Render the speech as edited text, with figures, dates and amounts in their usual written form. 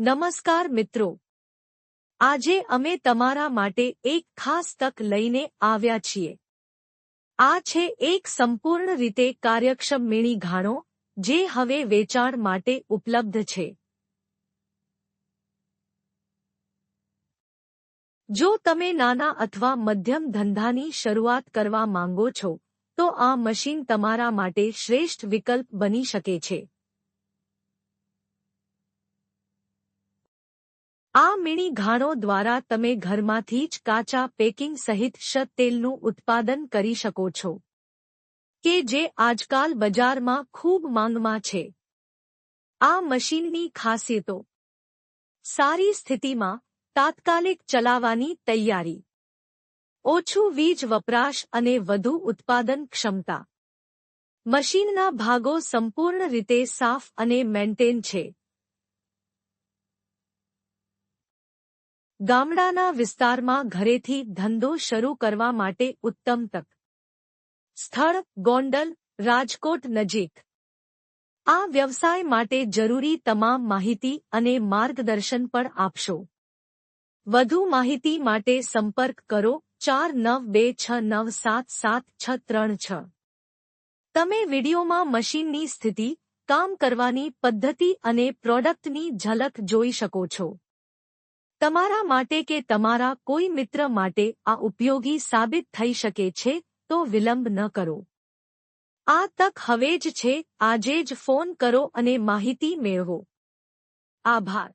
નમસ્કાર મિત્રો, આજે અમે તમારા માટે એક ખાસ તક લઈને આવ્યા છીએ. આ છે એક સંપૂર્ણ રીતે કાર્યક્ષમ મીણી ઘાણો જે હવે વેચાણ માટે ઉપલબ્ધ છે. જો તમે નાના અથવા મધ્યમ ધંધાની શરૂઆત કરવા માંગો છો, તો આ મશીન તમારા માટે શ્રેષ્ઠ વિકલ્પ બની શકે છે. આ મીણી ઘાણો દ્વારા તમે ઘરમાંથી જ કાચા પેકિંગ સહિત શુદ્ધ તેલનું ઉત્પાદન કરી શકો છો, કે જે આજકાલ બજારમાં ખૂબ માંગમાં છે. આ મશીનની ખાસિયતો: સારી સ્થિતિમાં, તાત્કાલિક ચલાવવાની તૈયારી, ઓછું વીજ વપરાશ અને વધુ ઉત્પાદન ક્ષમતા. મશીનના ભાગો સંપૂર્ણ રીતે સાફ અને મેન્ટેન છે. ગામડાના વિસ્તારમાં ઘરેથી ધંધો શરૂ કરવા માટે ઉત્તમ તક. સ્થળ: ગોંડલ, રાજકોટ નજીક. આ વ્યવસાય માટે જરૂરી તમામ માહિતી અને માર્ગદર્શન પણ આપશો. વધુ માહિતી માટે સંપર્ક કરો 4926977636. તમે વિડીયોમાં મશીનની સ્થિતિ, કામ કરવાની પદ્ધતિ અને પ્રોડક્ટની ઝલક જોઈ શકો છો. તમારા માટે કે તમારા કોઈ મિત્ર માટે આ ઉપયોગી સાબિત થઈ શકે છે, તો વિલંબ ન કરો. આ તક હવે જ છે. આજે જ ફોન કરો અને માહિતી મેળવો. આભાર.